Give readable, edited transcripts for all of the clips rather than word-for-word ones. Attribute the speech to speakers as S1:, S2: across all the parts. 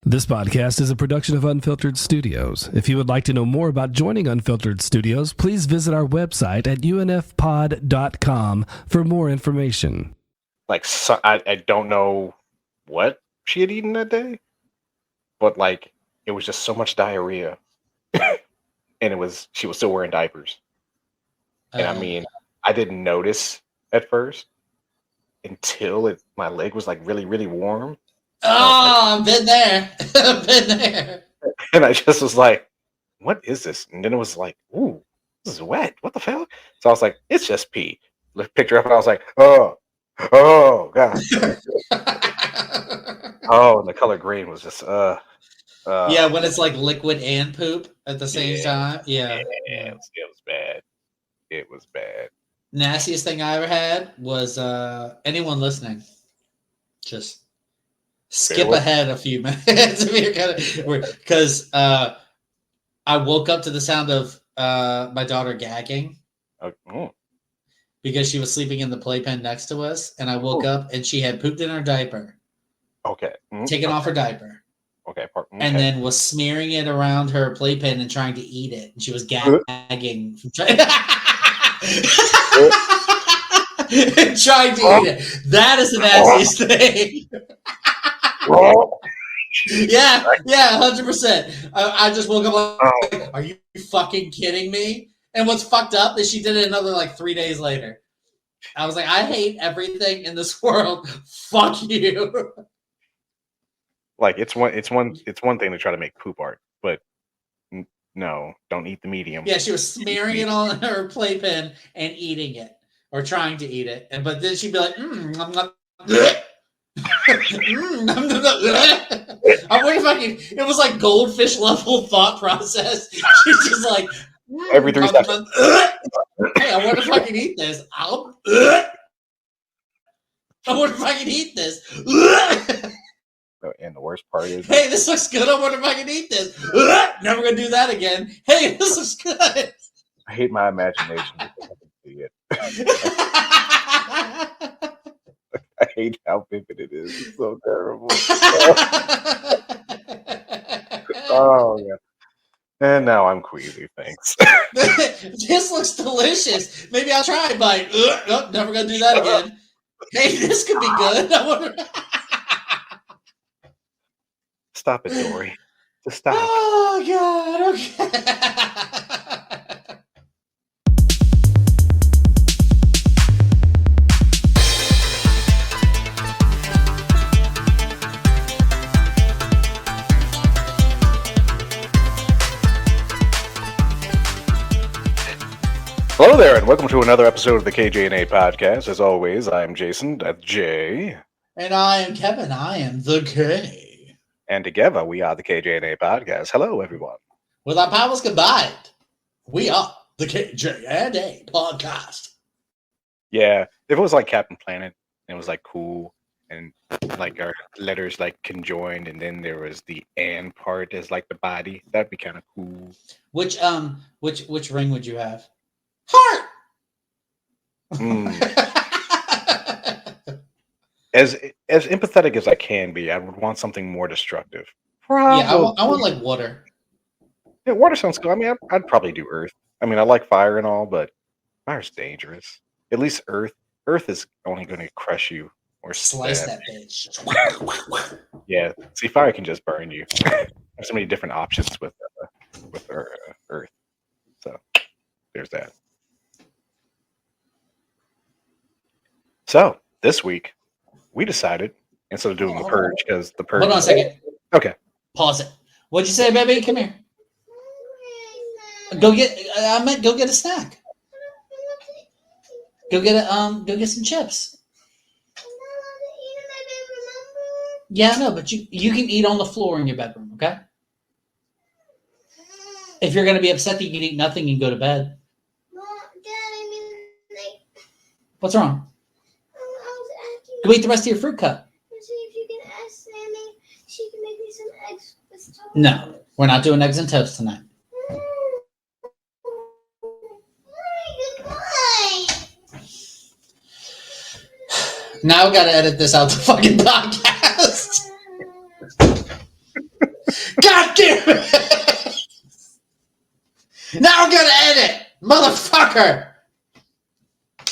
S1: This podcast is a production of Unfiltered Studios. If you would like to know more about joining Unfiltered Studios, please visit our website at unfpod.com for more information.
S2: Like, so, I don't know what she had eaten that day, but like it was just so much diarrhea, and she was still wearing diapers. And I mean, I didn't notice at first until my leg was like really, really warm.
S3: Oh, I've been there. I've been there.
S2: And I just was like, what is this? And then it was like, ooh, this is wet. What the hell? So I was like, it's just pee. Picked her up and I was like, oh God. Oh, and the color green was just
S3: yeah, when it's like liquid and poop at the same time. Yeah.
S2: It was bad. It was bad.
S3: Nastiest thing I ever had was anyone listening, just skip ahead a few minutes because I woke up to the sound of my daughter gagging because she was sleeping in the playpen next to us, and I woke up and she had pooped in her diaper.
S2: Okay.
S3: Taken off her diaper.
S2: Okay.
S3: And then was smearing it around her playpen and trying to eat it. And she was gagging from trying to eat it. That is the nastiest thing. Yeah, 100%. I just woke up like, are you fucking kidding me? And what's fucked up is she did it another like 3 days later. I was like, I hate everything in this world. Fuck you.
S2: Like it's one thing to try to make poop art, but no, don't eat the medium.
S3: Yeah, she was smearing it on her playpen and eating it, or trying to eat it, but then she'd be like, I'm not. I wonder if I can. It was like goldfish level thought process. She's just like
S2: every 3 seconds.
S3: Hey, I wonder if I can eat this. I wonder if I can eat this.
S2: And the worst part is,
S3: hey, this looks good. I wonder if I can eat this. Never gonna do that again. Hey, this looks good.
S2: I hate my imagination. I can see it. I hate how vivid it is. It's so terrible. Oh yeah. And now I'm queasy. Thanks.
S3: This looks delicious. Maybe I'll try it. But never gonna do that again. Hey, this could be good. I wonder.
S2: Stop it, Dory. Just stop.
S3: Oh God. Okay.
S2: Hello there, and welcome to another episode of the KJNA podcast. As always, I am Jason, that's J.
S3: And I am Kevin, I am the K.
S2: And together, we are the KJNA podcast. Hello, everyone.
S3: With our powers combined, we are the KJNA podcast.
S2: Yeah, if it was like Captain Planet, and it was like cool, and like our letters like conjoined, and then there was the "and" part as like the body, that'd be kind of cool.
S3: Which ring would you have? Heart.
S2: As empathetic as I can be, I would want something more destructive.
S3: Probably. Yeah, I want like water.
S2: Yeah, water sounds cool. I mean, I'd probably do earth. I mean, I like fire and all, but fire's dangerous. At least earth is only going to crush you or
S3: slice that bitch.
S2: Yeah, see, fire can just burn you. There's so many different options with earth. So there's that. So this week we decided, instead of doing the purge, because the purge.
S3: Hold on a second.
S2: Okay.
S3: Pause it. What'd you say, baby? Come here. Go get. I meant go get a snack. Go get some chips. Yeah, I know, but you can eat on the floor in your bedroom, okay? If you're gonna be upset that you can eat nothing and go to bed. What's wrong? Go eat the rest of your fruit cup.
S4: See if you can ask Sammy. She can make me some eggs with toast.
S3: No, we're not doing eggs and toast tonight. Now I gotta edit this out the fucking podcast. gonna edit, motherfucker.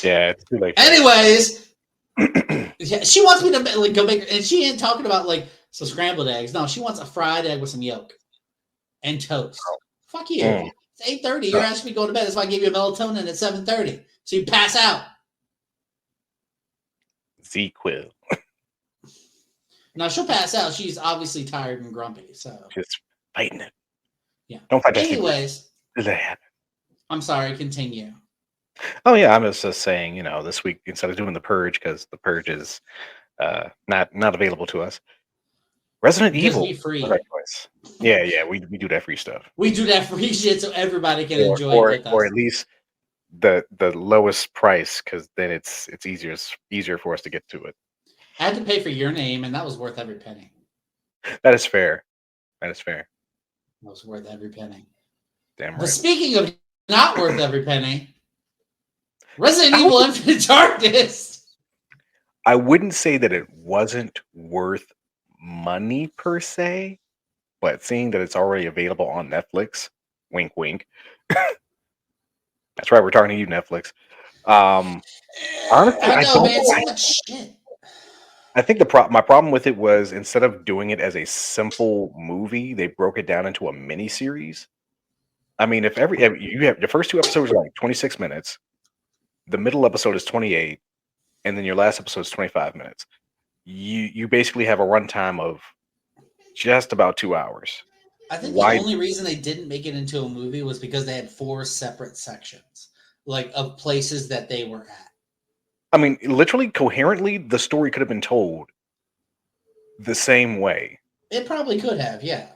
S2: Yeah, it's too late.
S3: Anyways, yeah, she wants me to like go make, and she ain't talking about like some scrambled eggs. No, she wants a fried egg with some yolk and toast. Fuck you.
S2: Mm.
S3: It's 8:30. You're asking me to go to bed. That's why I gave you melatonin at 7:30, so you pass out.
S2: Z-Quill.
S3: No, she'll pass out. She's obviously tired and grumpy. So
S2: Just fighting it.
S3: yeah.
S2: Don't fight that.
S3: Anyways,
S2: Let it happen.
S3: I'm sorry. Continue.
S2: Oh yeah, I was just saying, this week instead of doing the Purge because the Purge is not available to us. Resident
S3: Because
S2: Evil.
S3: we free.
S2: was our choice. Yeah, we do that free stuff.
S3: We do that free shit so everybody can enjoy
S2: or,
S3: it with
S2: or
S3: us.
S2: at least the lowest price, because then it's easier for us to get to it.
S3: I had to pay for your name, and that was worth every penny.
S2: That is fair. That is fair.
S3: That was worth every penny.
S2: Damn
S3: But
S2: right.
S3: speaking of not worth every penny, Resident Evil Infinite Darkness.
S2: I wouldn't say that it wasn't worth money per se, but seeing that it's already available on Netflix, wink, wink. That's right, we're talking to you, Netflix. Honestly,
S3: I know, man. So
S2: I
S3: much shit.
S2: think my problem with it was instead of doing it as a simple movie, they broke it down into a mini series. I mean, if you have the first two episodes are like 26 minutes, the middle episode is 28, and then your last episode is 25 minutes. You basically have a runtime of just about 2 hours.
S3: I think
S2: Why-
S3: the only reason they didn't make it into a movie was because they had 4 separate sections, like of places that they were at.
S2: I mean, literally, coherently, the story could have been told the same way.
S3: It probably could have, yeah.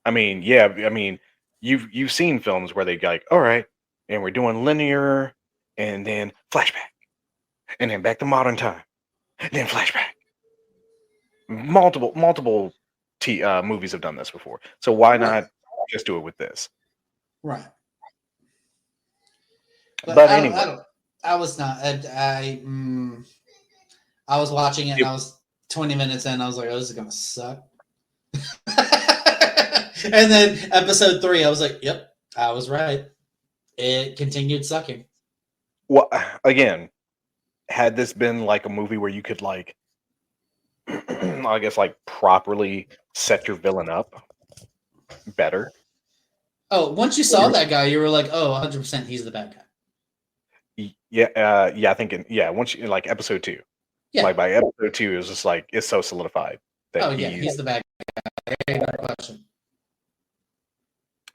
S2: I mean, yeah. I mean, you've seen films where they go like, all right, and we're doing linear, and then flashback, and then back to modern time, and then flashback. Multiple movies have done this before, so why not just do it with this?
S3: Right.
S2: But anyway.
S3: I was not. I was watching it, and I was 20 minutes in. I was like, "Oh, this is gonna suck." And then episode 3, I was like, "Yep, I was right." It continued sucking.
S2: Well, again, had this been like a movie where you could like, I guess like properly set your villain up better.
S3: Oh, once you saw that guy, you were like, "Oh, 100%, he's the bad guy."
S2: Yeah, I think once you like episode 2,
S3: Yeah.
S2: like by episode 2, it was just like it's so solidified that
S3: Oh yeah, he's the bad guy. Ain't no question.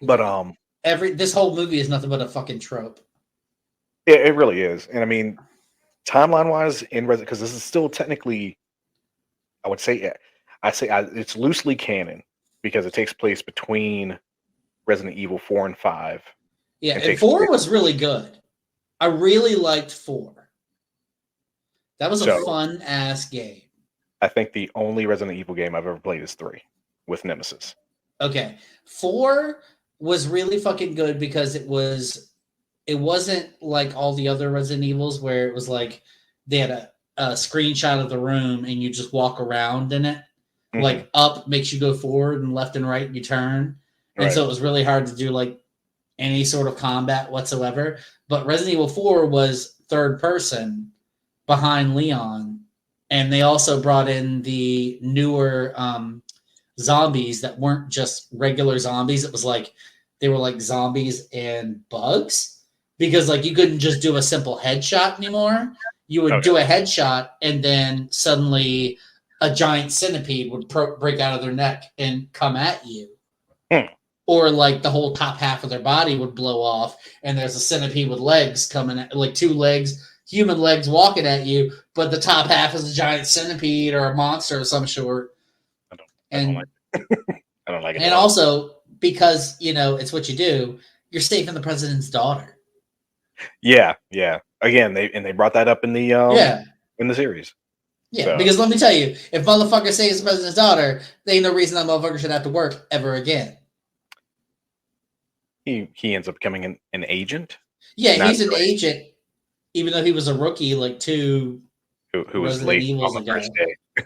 S2: But
S3: this whole movie is nothing but a fucking trope.
S2: it really is, and I mean, timeline wise, in Resident, because this is still technically, I would say, it's loosely canon because it takes place between Resident Evil 4 and 5.
S3: Yeah, and 4 was really good. I really liked 4. That was a fun ass game.
S2: I think the only Resident Evil game I've ever played is 3 with Nemesis. Okay.
S3: 4 was really fucking good because it wasn't like all the other Resident Evils where it was like they had a screenshot of the room and you just walk around in it. Mm-hmm. Like up makes you go forward and left and right you turn. And so it was really hard to do like any sort of combat whatsoever. But Resident Evil 4 was third person behind Leon. And they also brought in the newer zombies that weren't just regular zombies. It was like they were like zombies and bugs because like you couldn't just do a simple headshot anymore. You would do a headshot and then suddenly a giant centipede would break out of their neck and come at you. Or like the whole top half of their body would blow off and there's a centipede with legs coming at, like 2 legs, human legs walking at you, but the top half is a giant centipede or a monster of some sort. I don't like it. And also because, it's what you do, you're saving the president's daughter.
S2: Yeah. Again, they brought that up in the in the series.
S3: Yeah, because let me tell you, if motherfucker saves the president's daughter, there ain't no reason that motherfucker should have to work ever again.
S2: He ends up becoming an agent.
S3: Yeah, he's an agent, even though he was a rookie, like 2
S2: who was late on the first day.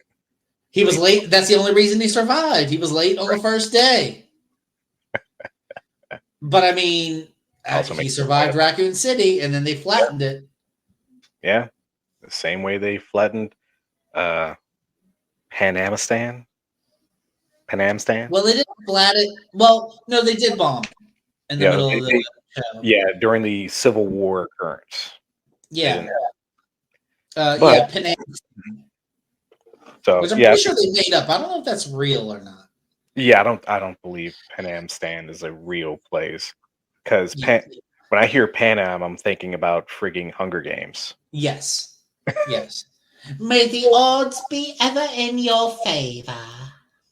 S3: He was late. That's the only reason he survived. He was late on the first day. But I mean,
S2: Also
S3: He
S2: makes
S3: survived Raccoon City, and then they flattened it.
S2: Yeah, the same way they flattened Panamistan. Panamstan.
S3: Well, they didn't flatten it. Well, no, they did bomb in the
S2: Yeah,
S3: middle of the show.
S2: yeah, during the Civil War occurrence.
S3: Yeah.
S2: But
S3: Yeah, Penang.
S2: so
S3: Which I'm
S2: yeah,
S3: pretty sure they made up. I don't know if that's real or not.
S2: yeah, I don't believe Panamstan is a real place because
S3: Yeah.
S2: when I hear Panam, I'm thinking about frigging Hunger Games.
S3: Yes. Yes. May the odds be ever in your favor.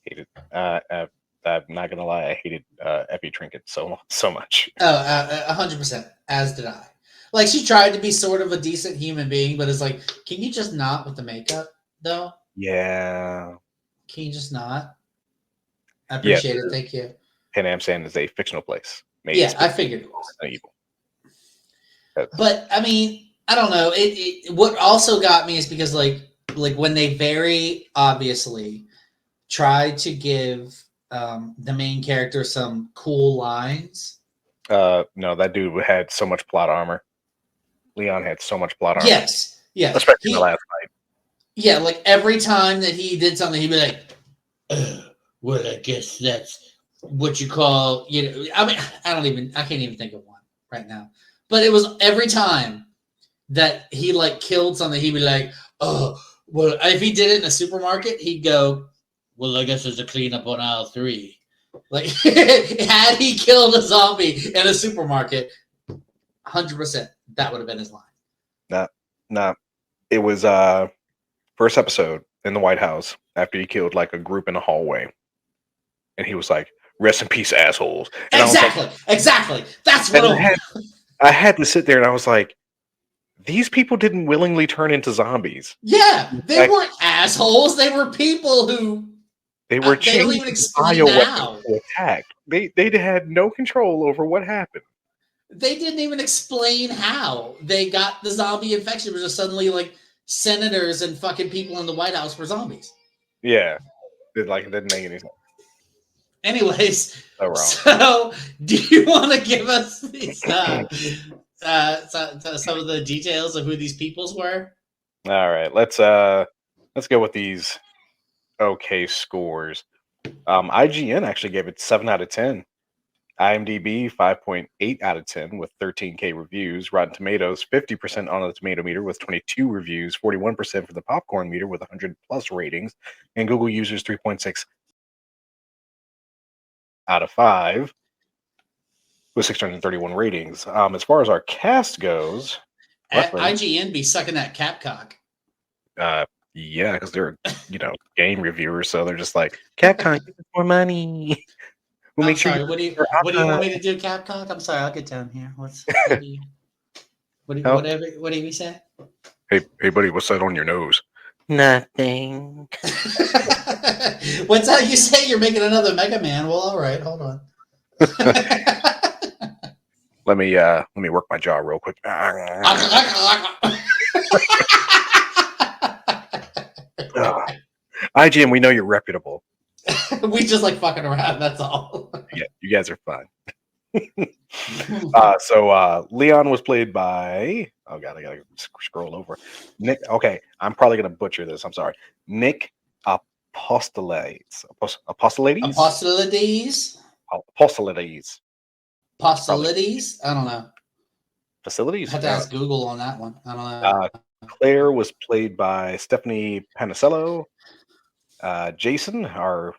S2: Hated. I'm not gonna lie, I hated Epi Trinket so much.
S3: Oh, 100%. As did I. Like, she tried to be sort of a decent human being, but it's like, can you just not with the makeup, though?
S2: Yeah,
S3: Can you just not? I
S2: yeah.
S3: appreciate it. Thank you.
S2: Panamstan is a fictional place. Made
S3: Yeah, I figured it was.
S2: evil.
S3: But I mean, I don't know. What also got me is because like when they very obviously tried to give the main character some cool lines.
S2: No, that dude had so much plot armor. Leon had so much plot armor.
S3: Yes,
S2: especially in the last fight.
S3: Yeah, like every time that he did something, he'd be like, "Well, I guess that's what you call." You know, I mean, I can't even think of one right now. But it was every time that he like killed something, he'd be like, "Oh, well." If he did it in a supermarket, he'd go, "Well, I guess there's a cleanup on aisle 3." Like, had he killed a zombie in a supermarket, 100%, that would have been his line.
S2: Nah. It was first episode in the White House after he killed like a group in a hallway, and he was like, "Rest in peace, assholes." And
S3: Exactly. That's what
S2: I had to sit there and I was like, these people didn't willingly turn into zombies.
S3: Yeah, they weren't assholes. They were people who
S2: they were
S3: they don't even explain how
S2: to attack. They had no control over what happened.
S3: They didn't even explain how they got the zombie infection. It was just suddenly like senators and fucking people in the White House were zombies.
S2: Yeah, it didn't make any sense.
S3: Anyways,
S2: so wrong.
S3: So do you want to give us these some of the details of who these peoples were?
S2: All right, let's go with these okay scores. IGN actually gave it 7 out of 10. IMDb 5.8 out of 10 with 13K reviews. Rotten Tomatoes 50% on the tomato meter with 22 reviews, 41% for the popcorn meter with 100 plus ratings, and Google users 3.6 out of 5 with 631 ratings. As far as our cast goes,
S3: IGN be sucking that Capcock.
S2: Yeah, because they're game reviewers, so they're just like, Capcom, give us more money.
S3: We'll make sure. What do you want me to do, Capcock? I'm sorry, I'll get down here. What do you say?
S2: Hey, buddy, what's that on your nose?
S5: Nothing.
S3: What's that you say? You're making another Mega Man. Well, all right, hold on.
S2: Let me work my jaw real quick. IGN, we know you're reputable.
S3: We just like fucking around. That's all.
S2: Yeah, you guys are fun. So Leon was played by. Oh god, I gotta scroll over. Nick. Okay, I'm probably gonna butcher this. I'm sorry. Nick Apostolides. Apostolides.
S3: Apostolides. I don't know.
S2: Facilities.
S3: I have to ask Google on that one. I don't know.
S2: Claire was played by Stephanie Panicello. Jason, our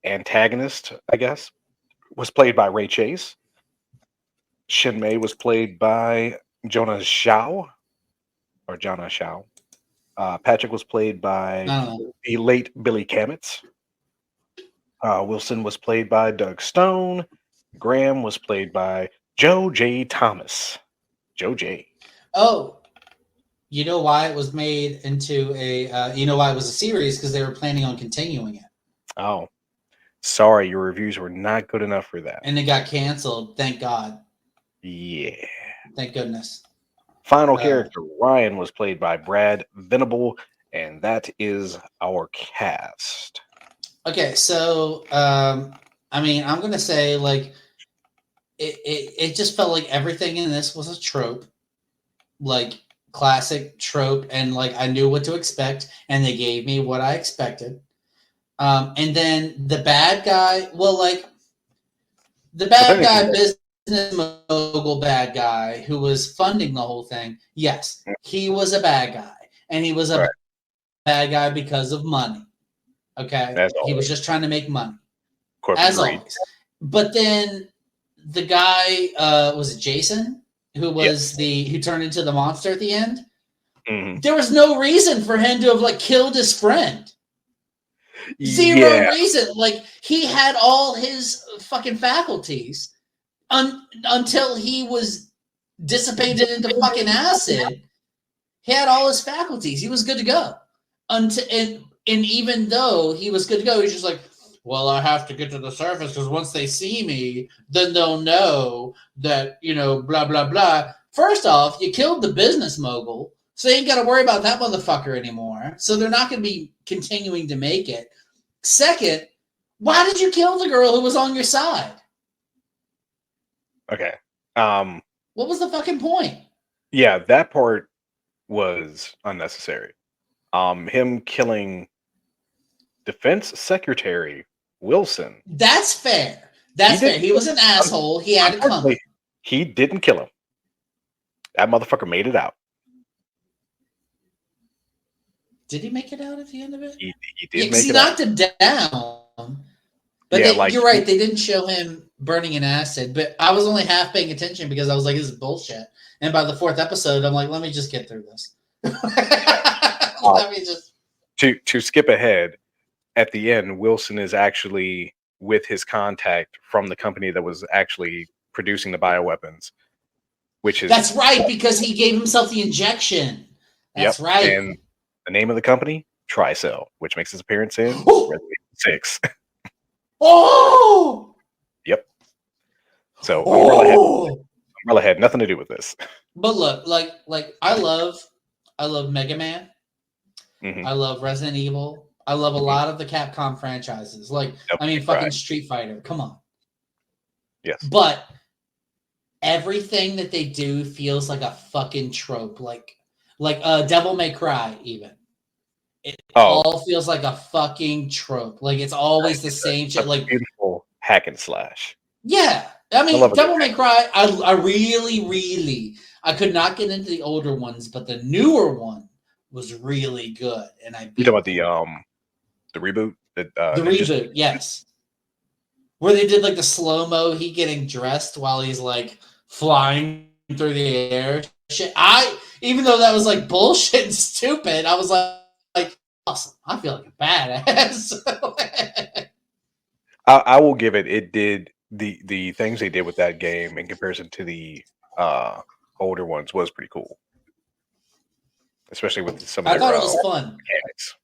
S2: antagonist, I guess, was played by Ray Chase. Shinmei was played by Jonah Xiao. Patrick was played by the late Billy Kametz. Wilson was played by Doug Stone. Graham was played by Joe J. Thomas. Joe J.
S3: Oh, you know why it was made into a? You know why it was a series? Because they were planning on continuing it.
S2: Oh, sorry, your reviews were not good enough for that.
S3: And it got canceled. Thank God.
S2: Yeah.
S3: Thank goodness.
S2: Final character Ryan was played by Brad Venable, and that is our cast.
S3: Okay, so I mean, I'm gonna say like it just felt like everything in this was a trope, like classic trope, and like I knew what to expect, and they gave me what I expected. And then the bad guy, well, like the bad guy, business mogul bad guy who was funding the whole thing, yes, he was a bad guy, and he was a bad guy because of money. Okay, he was just trying to make money, as always. But then the guy, was it Jason, who was who turned into the monster at the end? Mm-hmm. There was no reason for him to have like killed his friend. Zero reason. Like he had all his fucking faculties until he was dissipated into fucking acid. He had all his faculties. He was good to go. And even though he was good to go, he's just like, well, I have to get to the surface because once they see me, then they'll know that, blah, blah, blah. First off, you killed the business mogul, so you ain't got to worry about that motherfucker anymore. So they're not going to be continuing to make it. Second, why did you kill the girl who was on your side?
S2: Okay.
S3: What was the fucking point?
S2: Yeah, that part was unnecessary. Him killing Defense Secretary Wilson.
S3: That's fair. That's fair. He was an asshole. He had it coming.
S2: He didn't kill him. That motherfucker made it out.
S3: Did he make it out at the end of it?
S2: He did make it
S3: he knocked him down. But you're right. They didn't show him burning in acid. But I was only half paying attention because I was like, this is bullshit. And by the fourth episode, I'm like, let me just get through this. Let me just...
S2: To skip ahead, at the end, Wilson is actually with his contact from the company that was actually producing the bioweapons, which is... That's
S3: right, because he gave himself the injection. That's right.
S2: And the name of the company, Tricell, which makes its appearance in Resident Evil 6.
S3: Oh!
S2: Yep. So Umbrella had nothing to do with this.
S3: But look, like I love Mega Man.
S2: Mm-hmm.
S3: I love Resident Evil. I love a lot of the Capcom franchises. Like, fucking Street Fighter. Come on.
S2: Yes.
S3: But everything that they do feels like a fucking trope. Like Devil May Cry, even. It all feels like a fucking trope. Like, it's always the same shit. Like,
S2: beautiful hack and slash.
S3: Yeah. I mean, Devil May Cry, I really, I could not get into the older ones, but the newer one was really good. And
S2: You talking about the reboot? The
S3: reboot, yes. Where they did like the slow-mo, he getting dressed while he's like flying through the air. Shit. Even though that was like bullshit and stupid, I was like awesome. I feel like a badass.
S2: I will give it did the things they did with that game in comparison to the older ones was pretty cool. Especially with some of their
S3: I thought it was fun.
S2: Mechanics.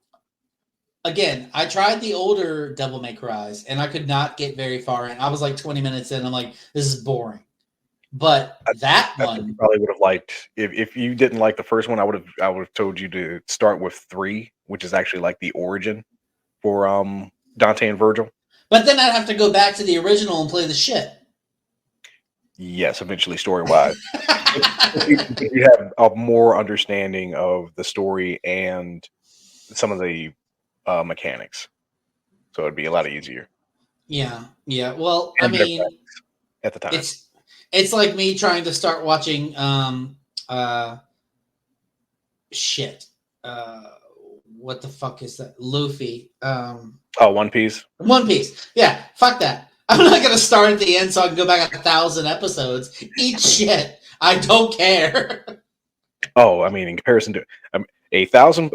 S3: Again, I tried the older Devil May Cries and I could not get very far in. I was like 20 minutes in. I'm like, this is boring. But that one,
S2: you probably would have liked if you didn't like the first one. I would have told you to start with 3, which is actually like the origin for Dante and Virgil.
S3: But then I'd have to go back to the original and play the shit.
S2: Yes, eventually, story-wise. you have a more understanding of the story and some of the mechanics, so it'd be a lot easier.
S3: Yeah. Well, and I mean,
S2: at the time,
S3: it's like me trying to start watching shit. What the fuck is that? Luffy.
S2: One Piece.
S3: One Piece. Yeah, fuck that. I'm not gonna start at the end so I can go back 1,000 episodes. Eat shit. I don't care.
S2: Oh, I mean, in comparison to 1,000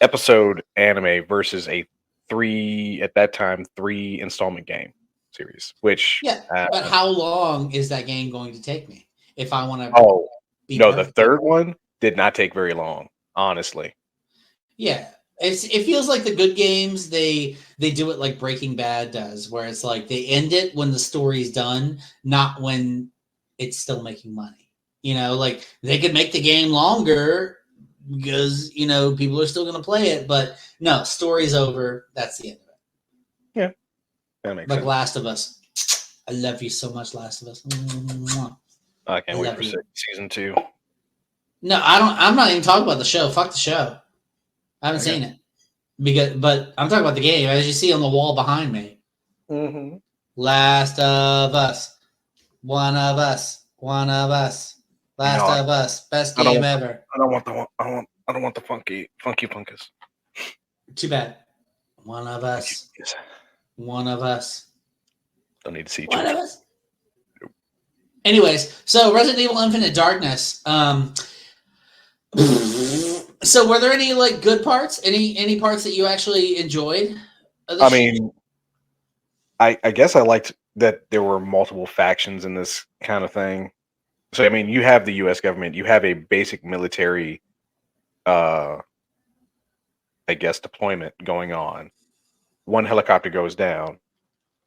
S2: episode anime versus a 3 installment game series. Which
S3: but how long is that game going to take me if I want to?
S2: Oh no, the third one did not take very long, honestly.
S3: Yeah. It feels like the good games, they do it like Breaking Bad does, where it's like they end it when the story's done, not when it's still making money. Like they could make the game longer because, people are still going to play it, but no, story's over. That's the end of it.
S2: Yeah. That makes sense.
S3: Like Last of Us. I love you so much, Last of Us. Mwah.
S2: I can't
S3: I
S2: wait
S3: love
S2: for
S3: you.
S2: season 2.
S3: No, I don't. I'm not even talking about the show. Fuck the show. I haven't
S2: Okay.
S3: seen it but I'm talking about the game. As you see on the wall behind me,
S2: Mm-hmm.
S3: Last of Us, one of us, one of us, Last
S2: No,
S3: of Us, best
S2: I don't
S3: game
S2: want.
S3: ever.
S2: I don't want the. I don't want the funky funkus.
S3: Too bad. One of us,
S2: Yes.
S3: one of us,
S2: Don't need to see
S3: one of
S2: children.
S3: us. Anyways, so Resident Evil Infinite Darkness. So were there any like good parts? Any parts that you actually enjoyed?
S2: I mean, I guess I liked that there were multiple factions in this kind of thing. So I mean, you have the U.S. government, you have a basic military, I guess, deployment going on. One helicopter goes down,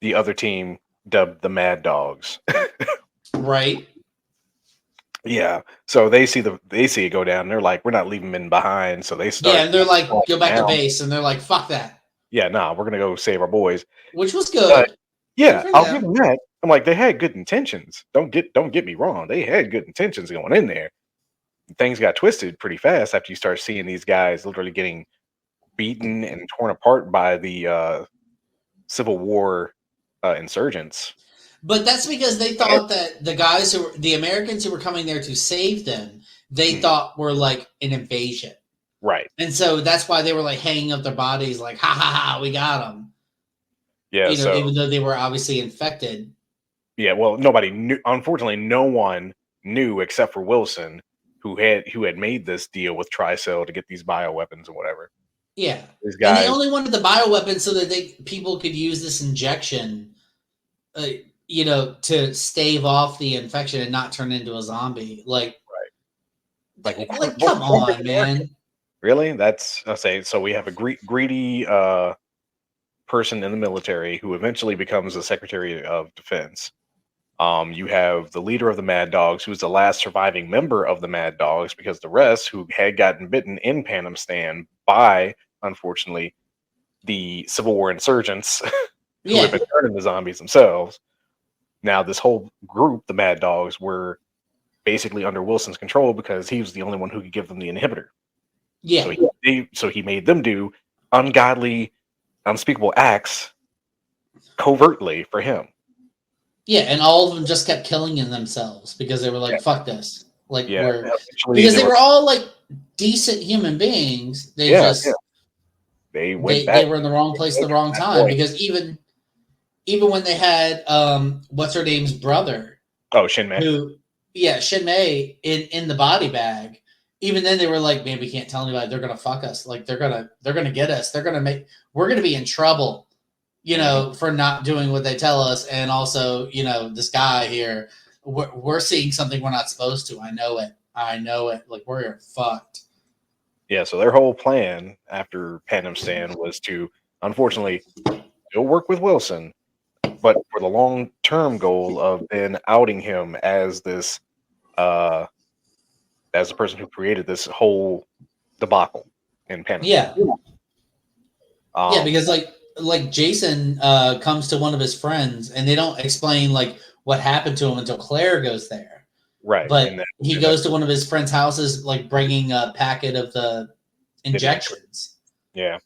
S2: the other team, dubbed the Mad Dogs.
S3: right.
S2: Yeah, so they see it go down. And they're like, we're not leaving men behind. So they start.
S3: Yeah, and they're like, go back to
S2: down.
S3: base, and they're like, fuck that.
S2: Yeah, nah, we're gonna go save our boys.
S3: Which was good.
S2: Yeah,
S3: Good for
S2: I'll
S3: them.
S2: give them that. I'm like, they had good intentions. Don't get me wrong. They had good intentions going in there. Things got twisted pretty fast after you start seeing these guys literally getting beaten and torn apart by the Civil War insurgents.
S3: But that's because they thought that the Americans who were coming there to save them, they thought were like an invasion.
S2: Right.
S3: And so that's why they were like hanging up their bodies like, ha ha ha, we got them.
S2: Yeah.
S3: Even though they were obviously infected.
S2: Yeah. Well, nobody knew. Unfortunately, no one knew except for Wilson, who had made this deal with Tricell to get these bioweapons and whatever.
S3: Yeah.
S2: These guys,
S3: and they only wanted the bioweapons so that people could use this injection, to stave off the infection and not turn into a zombie. Like,
S2: right.
S3: Like come on, man.
S2: Really? That's I say. So we have a greedy person in the military who eventually becomes the Secretary of Defense. You have the leader of the Mad Dogs, who's the last surviving member of the Mad Dogs, because the rest, who had gotten bitten in Panistan by, unfortunately, the Civil War insurgents, who had been turning into zombies themselves. Now, this whole group, the Mad Dogs, were basically under Wilson's control because he was the only one who could give them the inhibitor.
S3: Yeah.
S2: So he made them do ungodly, unspeakable acts covertly for him.
S3: Yeah, and all of them just kept killing in themselves because they were like, "Fuck this!" Like,
S2: because
S3: they were all like decent human beings. They
S2: they went back.
S3: They were in the wrong place at the wrong time because even when they had what's her name's brother,
S2: Shinmei,
S3: Shinmei in the body bag. Even then, they were like, "Man, we can't tell anybody. They're gonna fuck us. Like, they're gonna get us. We're gonna be in trouble." For not doing what they tell us. And also, this guy here, we're seeing something we're not supposed to. I know it. Like, we're fucked.
S2: Yeah, so their whole plan after Panistan was to, unfortunately, still work with Wilson, but for the long-term goal of then outing him as this, as the person who created this whole debacle in Panistan.
S3: Yeah. Because like Jason comes to one of his friends and they don't explain like what happened to him until Claire goes there.
S2: Right.
S3: But he goes to one of his friends' houses, like bringing a packet of the injections.
S2: Yeah.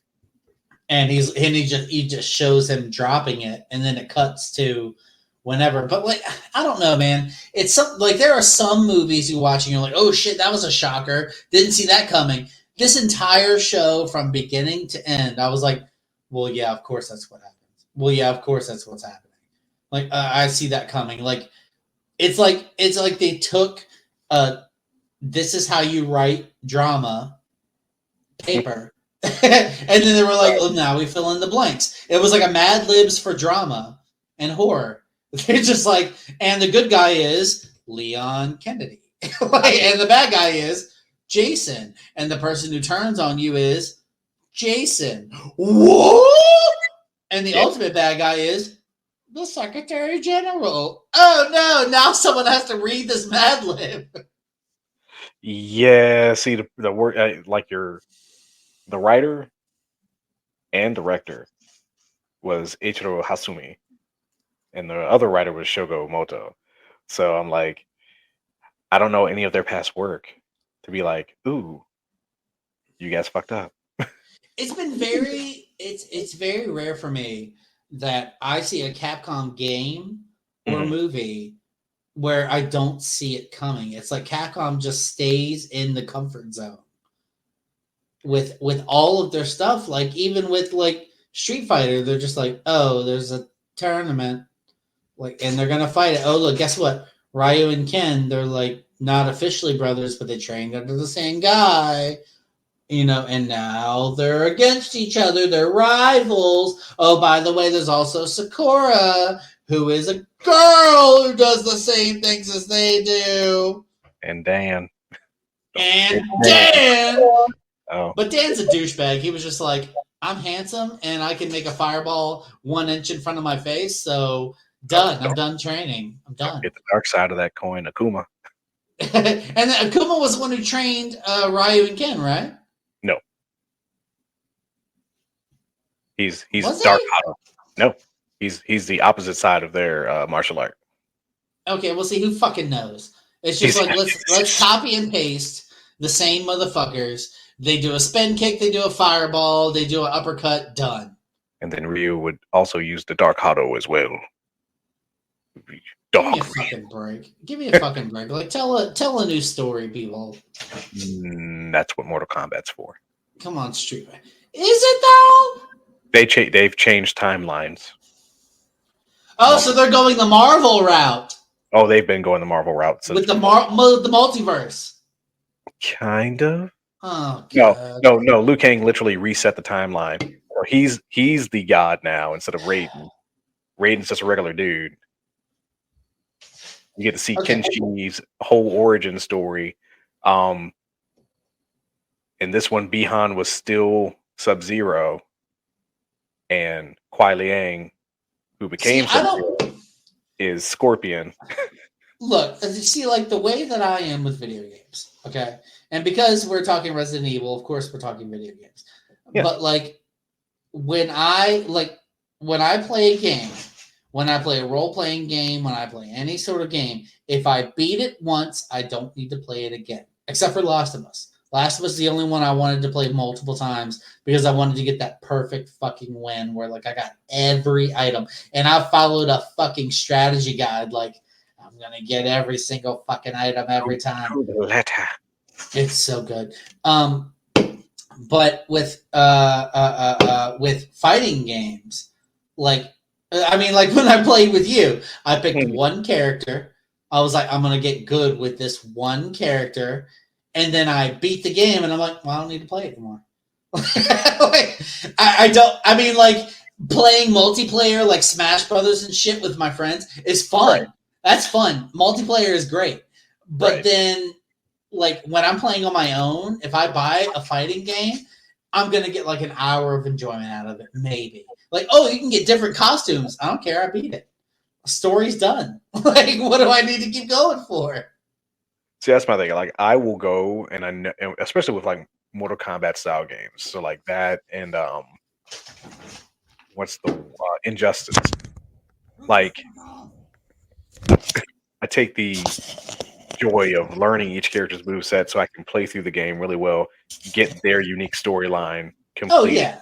S3: And he just shows him dropping it, and then it cuts to whenever. But like, I don't know, man. It's like there are some movies you watch and you're like, oh shit, that was a shocker. Didn't see that coming. This entire show from beginning to end, I was like, well, yeah, of course that's what happens. Well, yeah, of course that's what's happening. Like, I see that coming. Like, it's like they took this is how you write drama paper, and then they were like, oh, now we fill in the blanks. It was like a Mad Libs for drama and horror. They're just like, and the good guy is Leon Kennedy, and the bad guy is Jason, and the person who turns on you is Jason. What? And the ultimate bad guy is the Secretary General. Oh no! Now someone has to read this Mad Lib.
S2: Yeah, see the word the writer and director was Ichiro Hasumi, and the other writer was Shogo Moto. So I'm like, I don't know any of their past work to be like, ooh, you guys fucked up.
S3: It's been very it's very rare for me that I see a Capcom game or
S2: Mhm.
S3: movie where I don't see it coming. It's like Capcom just stays in the comfort zone with all of their stuff. Like even with like Street Fighter, they're just like, oh, there's a tournament, like, and they're gonna fight it. Oh, look, guess what? Ryu and Ken, they're like not officially brothers, but they trained under the same guy. And now they're against each other. They're rivals. Oh, by the way, there's also Sakura, who is a girl who does the same things as they do.
S2: And Dan.
S3: And Dan.
S2: Oh,
S3: But Dan's a douchebag. He was just like, I'm handsome and I can make a fireball 1 inch in front of my face. So done. I'm done training. I'm done.
S2: get the dark side of that coin, Akuma.
S3: And then Akuma was the one who trained Ryu and Ken, right?
S2: No. He's
S3: Was
S2: Dark
S3: he?
S2: Hado. No. He's the opposite side of their martial art.
S3: Okay, well, see, who fucking knows? It's just like let's copy and paste the same motherfuckers. They do a spin kick, they do a fireball, they do an uppercut, done.
S2: And then Ryu would also use the Dark Hado as well.
S3: Give me a fucking break. Give me a fucking break. Like tell a new story, people.
S2: That's what Mortal Kombat's for.
S3: Come on, Street Fighter. Is it though?
S2: They've changed timelines.
S3: Oh, so they're going the Marvel route.
S2: Oh, they've been going the Marvel route since
S3: With the multiverse.
S2: kind of.
S3: Oh god.
S2: No. Liu Kang literally reset the timeline. Or he's the god now instead of Raiden. Raiden's just a regular dude. You get to see Kenshi's whole origin story. In this one, Bihan was still Sub-Zero, and Kuai Liang, who became Sub-Zero, is Scorpion.
S3: Look, see, like the way that I am with video games, okay? And because we're talking Resident Evil, of course we're talking video games. Yeah. But like when I play a game, when I play a role-playing game, when I play any sort of game, if I beat it once, I don't need to play it again. Except for Last of Us. Last of Us is the only one I wanted to play multiple times because I wanted to get that perfect fucking win where like I got every item. And I followed a fucking strategy guide like I'm gonna get every single fucking item every time. It's so good. But with fighting games, like when I played with you, I picked one character. I was like, I'm gonna get good with this one character, and then I beat the game, and I'm like, well, I don't need to play it anymore. I don't. I mean, like playing multiplayer, like Smash Brothers and shit with my friends is fun. Right. That's fun. Multiplayer is great, but then, like when I'm playing on my own, if I buy a fighting game, I'm gonna get like an hour of enjoyment out of it, maybe. Like, oh, you can get different costumes. I don't care. I beat it. Story's done. Like, what do I need to keep going for?
S2: See, that's my thing. Like, I will go, and I know, especially with like Mortal Kombat style games. So like that, and what's the Injustice? Like, I take the joy of learning each character's moveset so I can play through the game really well, get their unique storyline complete.
S3: Oh yeah.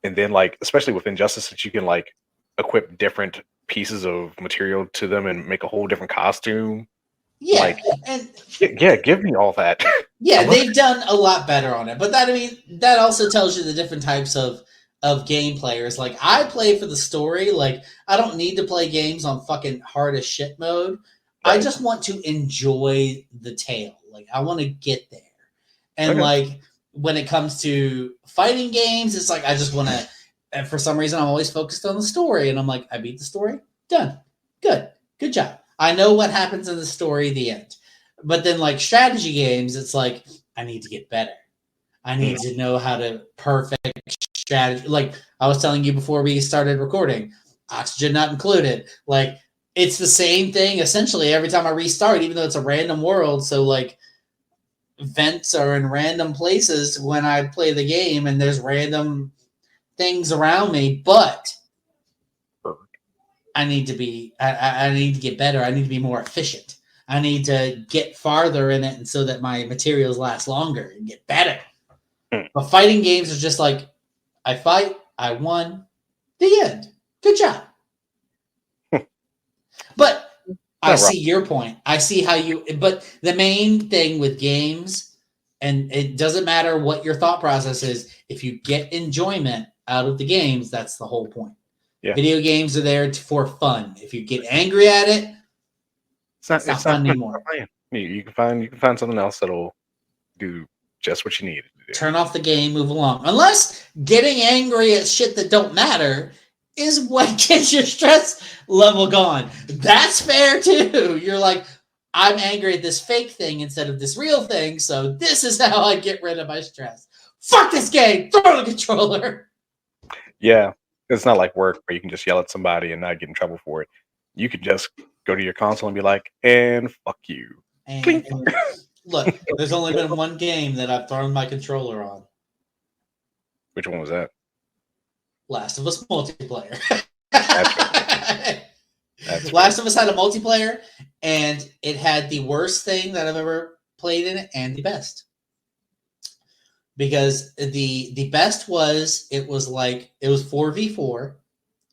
S2: And then like, especially with Injustice, that you can like equip different pieces of material to them and make a whole different costume.
S3: Yeah,
S2: like, and give me all that.
S3: Yeah, they've done a lot better on it, but that also tells you the different types of game players. Like I play for the story. Like I don't need to play games on fucking hard as shit mode. Right. I just want to enjoy the tale. Like I want to get there, and like when it comes to fighting games, it's like I just want to. And for some reason, I'm always focused on the story, and I'm like, I beat the story, done, good job. I know what happens in the story, the end. But then, like strategy games, it's like I need to get better. I need to know how to perfect strategy. Like I was telling you before we started recording, oxygen not included. Like it's the same thing essentially every time I restart, even though it's a random world. So like vents are in random places when I play the game, and there's random things around me, but I need to get better. I need to be more efficient. I need to get farther in it, and so that my materials last longer and get better. But fighting games are just like, I fight, I won, the end. Good job. But I see your point. I see how you. But the main thing with games, and it doesn't matter what your thought process is. If you get enjoyment out of the games, that's the whole point. Yeah. Video games are there for fun. If you get angry at it, it's not fun anymore.
S2: You can find something else that'll do just what you need to do.
S3: Turn off the game, move along. Unless getting angry at shit that don't matter is what gets your stress level gone. That's fair too. You're like, I'm angry at this fake thing instead of this real thing, so this is how I get rid of my stress. Fuck this game. Throw the controller.
S2: Yeah. It's not like work where you can just yell at somebody and not get in trouble for it. You could just go to your console and be like, and fuck you.
S3: And look, there's only been one game that I've thrown my controller on.
S2: Which one was that?
S3: Last of Us multiplayer.
S2: That's right.
S3: Last of Us had a multiplayer, and it had the worst thing that I've ever played in it and the best. Because the best was, it was 4v4.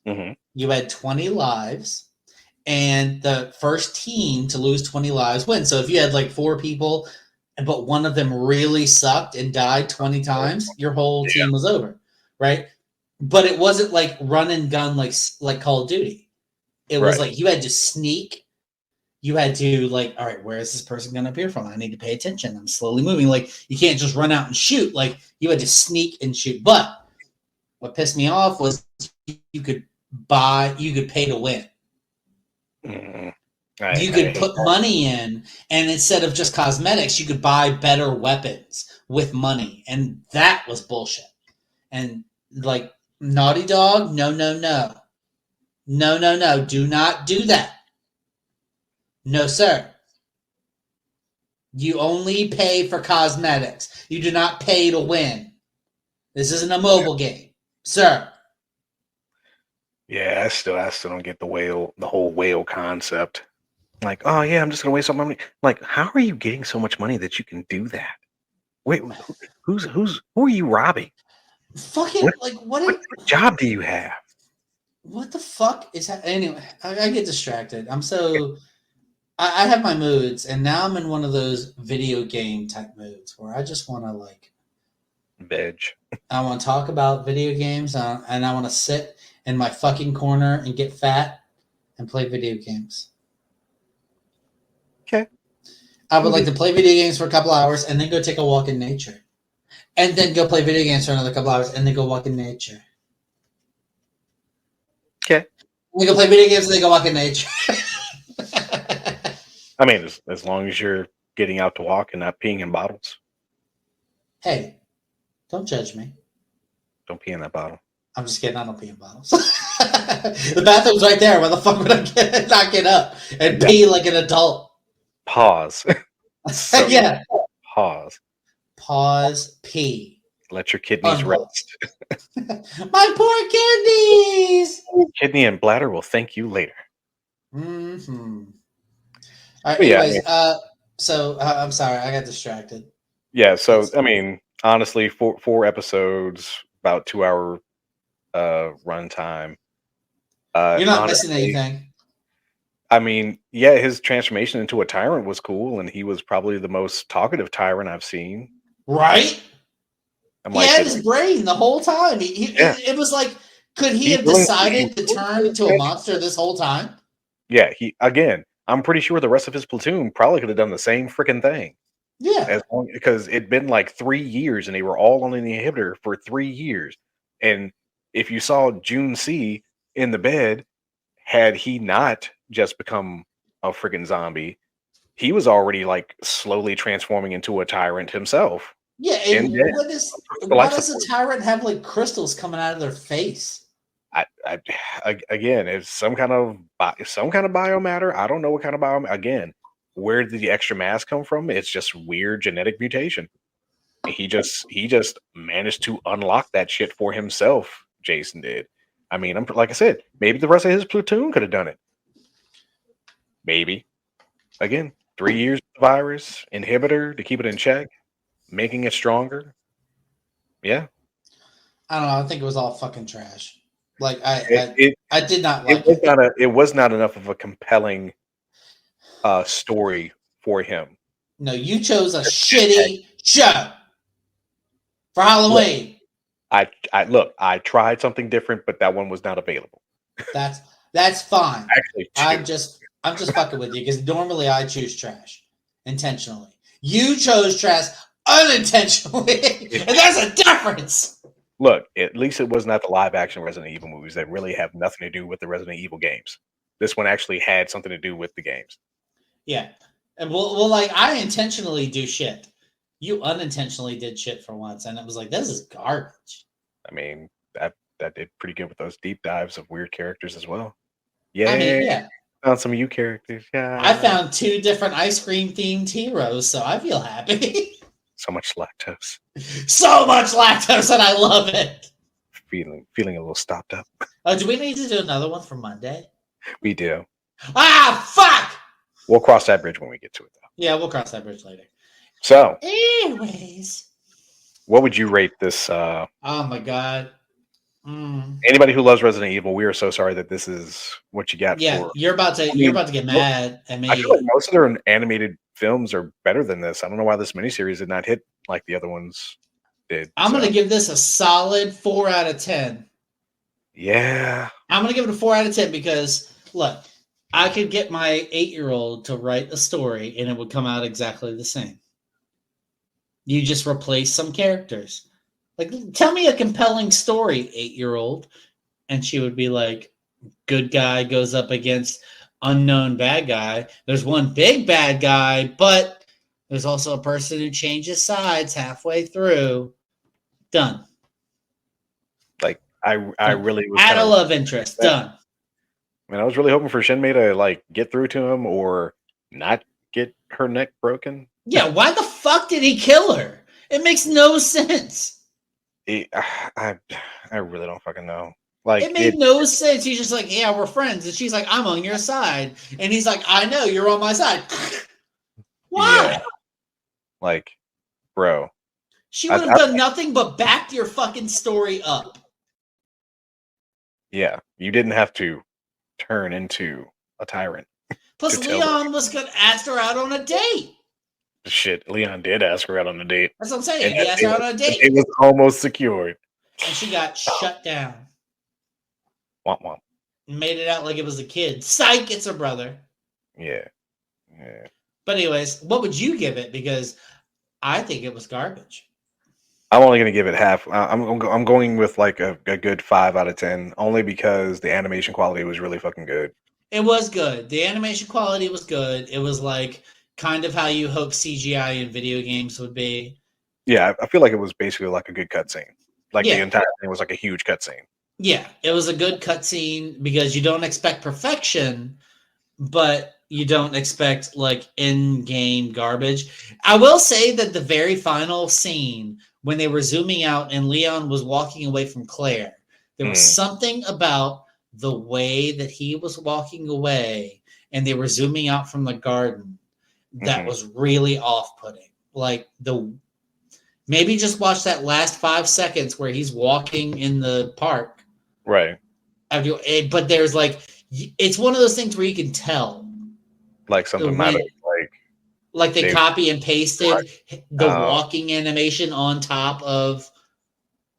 S2: Mm-hmm.
S3: You had 20 lives, and the first team to lose 20 lives wins. So if you had like 4 people, but one of them really sucked and died 20 times, your whole team was over, right? But it wasn't like run and gun like Call of Duty. It was like you had to sneak. You had to like, all right, where is this person going to appear from? I need to pay attention. I'm slowly moving. Like, you can't just run out and shoot. Like, you had to sneak and shoot. But what pissed me off was you could pay to win. You could put money in, and instead of just cosmetics, you could buy better weapons with money. And that was bullshit. And like, Naughty Dog, no. Do not do that. No, sir. You only pay for cosmetics. You do not pay to win. This isn't a mobile game, sir.
S2: Yeah, I still don't get the whole whale concept. Like, oh yeah, I'm just gonna waste all my money. Like, how are you getting so much money that you can do that? Wait, who are you robbing?
S3: Fucking
S2: what job do you have?
S3: What the fuck is that? Anyway, I get distracted. I have my moods, and now I'm in one of those video game type moods where I just want to like
S2: veg.
S3: I want to talk about video games, and I want to sit in my fucking corner and get fat and play video games.
S2: Okay.
S3: I would like to play video games for a couple hours and then go take a walk in nature. And then go play video games for another couple hours and then go walk in nature.
S2: Okay.
S3: We go play video games and then go walk in nature.
S2: I mean, as long as you're getting out to walk and not peeing in bottles.
S3: Hey, don't judge me.
S2: Don't pee in that bottle.
S3: I'm just kidding. I don't pee in bottles. The bathroom's right there. Why the fuck would I not get up and pee like an adult?
S2: Pause.
S3: Yeah.
S2: Pause.
S3: Pee.
S2: Let your kidneys rest.
S3: My poor kidneys.
S2: Kidney and bladder will thank you later.
S3: Mm-hmm. All right, anyways, so I'm sorry, I got distracted.
S2: Yeah, so I mean, honestly, four episodes, about 2 hour runtime.
S3: You're not missing anything.
S2: I mean, yeah, his transformation into a tyrant was cool, and he was probably the most talkative tyrant I've seen.
S3: Right? He had his brain the whole time. It was like, could he have decided to turn into a monster this whole time?
S2: Yeah, I'm pretty sure the rest of his platoon probably could have done the same freaking thing.
S3: Yeah.
S2: Because it'd been like 3 years, and they were all on the inhibitor for 3 years. And if you saw June C in the bed, had he not just become a freaking zombie, he was already like slowly transforming into a tyrant himself.
S3: Yeah, and why does a tyrant have like crystals coming out of their face?
S2: Again, it's some kind of biomatter. I don't know what kind of biomatter. Again, where did the extra mass come from? It's just weird genetic mutation. He just managed to unlock that shit for himself. Jason did. I mean, like I said, maybe the rest of his platoon could have done it. Maybe. Again, 3 years of the virus, inhibitor to keep it in check, making it stronger. Yeah.
S3: I don't know. I think it was all fucking trash. Like
S2: It
S3: I did not like it.
S2: it was not enough of a compelling story for him.
S3: No, you chose a shitty show for Halloween.
S2: I tried something different, but that one was not available.
S3: That's fine.
S2: Actually,
S3: I'm just fucking with you because normally I choose trash intentionally. You chose trash unintentionally, and there's a difference.
S2: look, at least it was not the live action Resident Evil movies that really have nothing to do with the Resident Evil games. This one actually had something to do with the games.
S3: Yeah, and well, like I intentionally do shit. You unintentionally did shit for once, and it was like this is garbage.
S2: I mean, that did pretty good with those deep dives of weird characters as well. Yeah,
S3: I mean, yeah.
S2: Found some of you characters. Yeah,
S3: I found 2 different ice cream themed heroes, so I feel happy.
S2: so much lactose.
S3: So much lactose, and I love it.
S2: Feeling a little stopped up.
S3: Oh, do we need to do another one for Monday?
S2: We do.
S3: Ah, fuck!
S2: We'll cross that bridge when we get to it, though.
S3: Yeah, we'll cross that bridge later.
S2: So,
S3: anyways,
S2: what would you rate this?
S3: Oh my god.
S2: Anybody who loves Resident Evil, we are so sorry that this is what you got.
S3: Yeah,
S2: for.
S3: you're about to get mad at me.
S2: I feel like most of their animated films are better than this. I don't know why this miniseries did not hit like the other ones did.
S3: I'm going to give this a solid 4 out of 10.
S2: Yeah.
S3: I'm going to give it a 4 out of 10 because, look, I could get my 8-year-old to write a story and it would come out exactly the same. You just replace some characters. Like, tell me a compelling story, 8-year-old. And she would be like, good guy goes up against unknown bad guy. There's one big bad guy, but there's also a person who changes sides halfway through. Done.
S2: Like, I really was
S3: add a love interest. Done.
S2: I mean, I was really hoping for Shinmei to like get through to him or not get her neck broken.
S3: Yeah, why the fuck did he kill her? It makes no sense.
S2: I really don't fucking know. Like,
S3: it made no sense. He's just like, yeah, we're friends. And she's like, I'm on your side. And he's like, I know, you're on my side. Why?
S2: Yeah. Like, bro.
S3: She would have done nothing but backed your fucking story up.
S2: Yeah, you didn't have to turn into a tyrant.
S3: Plus, Leon was going to ask her out on a date.
S2: Shit, Leon did ask her out on a date.
S3: That's what I'm saying. He asked her out on a date.
S2: It was almost secured.
S3: And she got shut down.
S2: Womp womp.
S3: Made it out like it was a kid. Psych, it's her brother.
S2: Yeah.
S3: But anyways, what would you give it? Because I think it was garbage.
S2: I'm only going to give it half. I'm going with like a good 5 out of 10, only because the animation quality was really fucking good.
S3: It was good. The animation quality was good. It was like kind of how you hope CGI in video games would be.
S2: Yeah, I feel like it was basically like a good cutscene. Like the entire thing was like a huge cutscene.
S3: Yeah, it was a good cutscene because you don't expect perfection, but you don't expect like in-game garbage. I will say that the very final scene when they were zooming out and Leon was walking away from Claire, there was something about the way that he was walking away and they were zooming out from the garden that was really off-putting. Like maybe just watch that last 5 seconds where he's walking in the park.
S2: Right.
S3: But there's like, it's one of those things where you can tell.
S2: Like something might have
S3: like they copy and pasted the walking animation on top of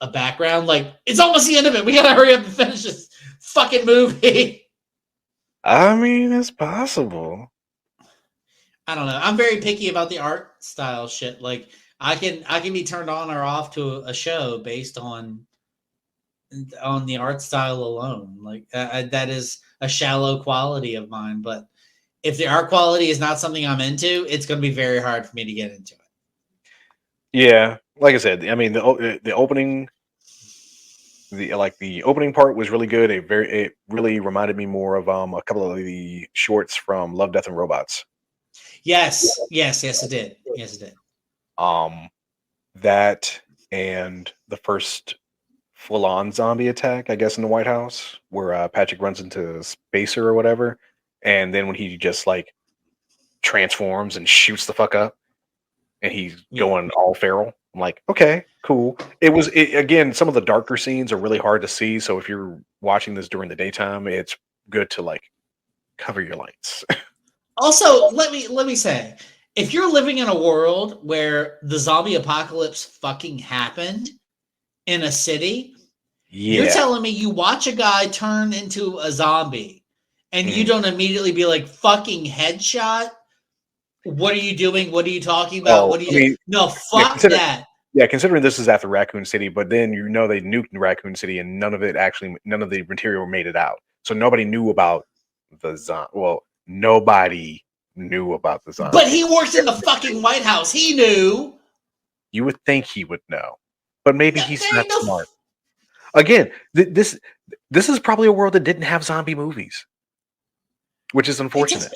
S3: a background. Like, it's almost the end of it. We gotta hurry up and finish this fucking movie.
S2: I mean, it's possible.
S3: I don't know. I'm very picky about the art style shit. Like, I can be turned on or off to a show based on the art style alone. Like, that is a shallow quality of mine. But if the art quality is not something I'm into, it's going to be very hard for me to get into it.
S2: Yeah, like I said, I mean the opening, the opening part was really good. It really reminded me more of a couple of the shorts from Love, Death, and Robots.
S3: Yes, it did. Yes, it did.
S2: That and the first full-on zombie attack, I guess, in the White House, where Patrick runs into Spacer or whatever, and then when he just like transforms and shoots the fuck up, and he's going all feral. I'm like, okay, cool. Again, some of the darker scenes are really hard to see, so if you're watching this during the daytime, it's good to like cover your lights.
S3: Also, let me say, if you're living in a world where the zombie apocalypse fucking happened in a city, you're telling me you watch a guy turn into a zombie and you don't immediately be like, fucking headshot? What are you doing? What are you talking about? What are you doing? No, fuck that.
S2: Yeah, considering this is after Raccoon City, but then they nuked Raccoon City and none of the material made it out. So nobody knew about the zombie. Well, nobody knew about the zombie.
S3: But he works in the fucking White House. He knew.
S2: You would think he would know, but maybe he's not smart. Again, this is probably a world that didn't have zombie movies, which is unfortunate.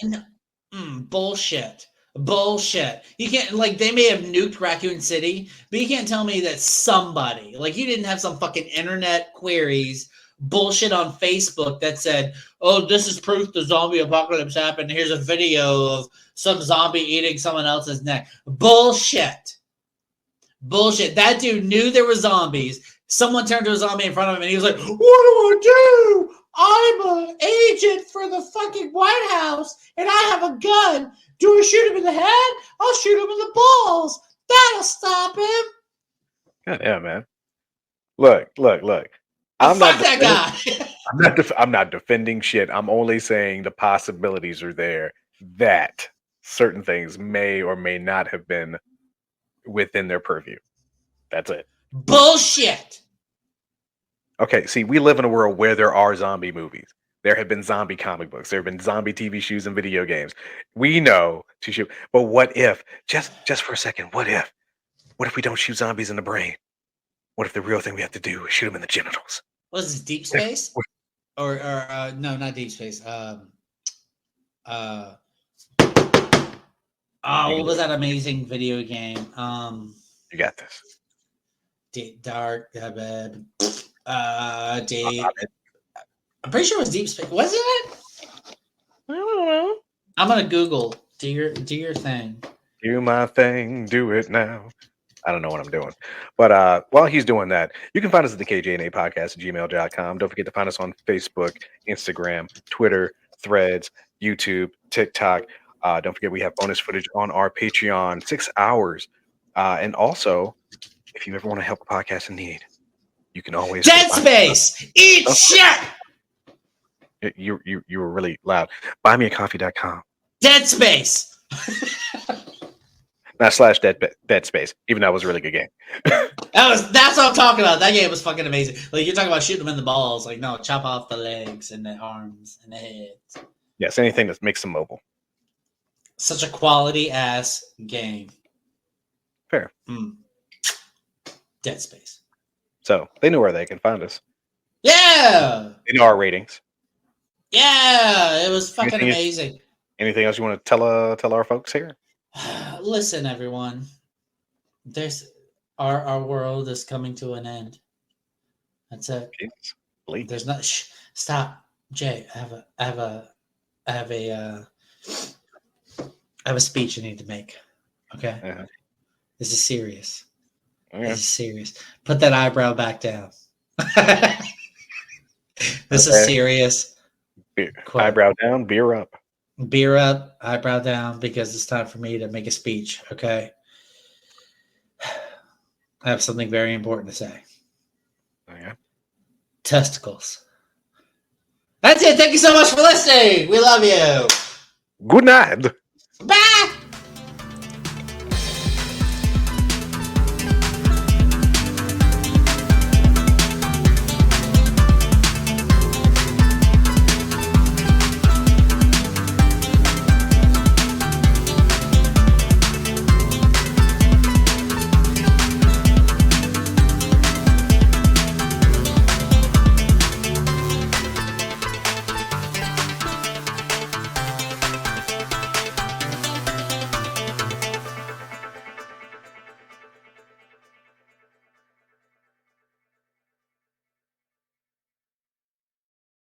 S3: Bullshit. You can't, like, they may have nuked Raccoon City, but you can't tell me that somebody, like, you didn't have some fucking internet queries bullshit on Facebook that said, oh, this is proof the zombie apocalypse happened. Here's a video of some zombie eating someone else's neck. Bullshit. That dude knew there were zombies. Someone turned to a zombie in front of him and he was like, what do I do? I'm an agent for the fucking White House and I have a gun. Do I shoot him in the head? I'll shoot him in the balls. That'll stop him.
S2: God, yeah, man. Look. I'm not defending shit. I'm only saying the possibilities are there that certain things may or may not have been within their purview. That's it.
S3: Bullshit.
S2: Okay, see, we live in a world where there are zombie movies. There have been zombie comic books. There have been zombie TV shows and video games. We know to shoot, but what if? Just for a second, what if? What if we don't shoot zombies in the brain? What if the real thing we have to do is shoot them in the genitals?
S3: What is this, Deep Space? or no, not Deep Space. What was that amazing video game?
S2: You got this.
S3: Dark. I'm pretty sure it was Deep Space. Was it?
S2: I don't know.
S3: I'm gonna Google. Do your thing.
S2: Do my thing. Do it now. I don't know what I'm doing. But while he's doing that, you can find us at the kjandapodcast@gmail.com. Don't forget to find us on Facebook, Instagram, Twitter, Threads, YouTube, TikTok. Don't forget we have bonus footage on our Patreon, 6 hours. And also, if you ever want to help a podcast in need, you can always
S3: Dead Space. Eat shit.
S2: You were really loud. Buymeacoffee.com.
S3: Dead Space.
S2: Not / Dead Space. Even though that was a really good game.
S3: That's what I'm talking about. That game was fucking amazing. Like, you're talking about shooting them in the balls. Like, no, chop off the legs and the arms and the heads.
S2: Yes, anything that makes them mobile.
S3: Such a quality ass game.
S2: Fair.
S3: Dead Space.
S2: So they know where they can find us.
S3: Yeah.
S2: They know our ratings.
S3: Yeah, it was fucking amazing.
S2: Anything else you want to tell our folks here?
S3: Listen, everyone. There's our world is coming to an end. That's it.
S2: Please.
S3: There's not. Stop, Jay. I have a speech I need to make. Okay.
S2: Uh-huh.
S3: This is serious.
S2: Okay.
S3: This is serious. Put that eyebrow back down. This is serious.
S2: Eyebrow down, beer up.
S3: Beer up, eyebrow down, because it's time for me to make a speech, okay? I have something very important to say.
S2: Okay.
S3: Testicles. That's it. Thank you so much for listening. We love you.
S2: Good night.
S3: Bye.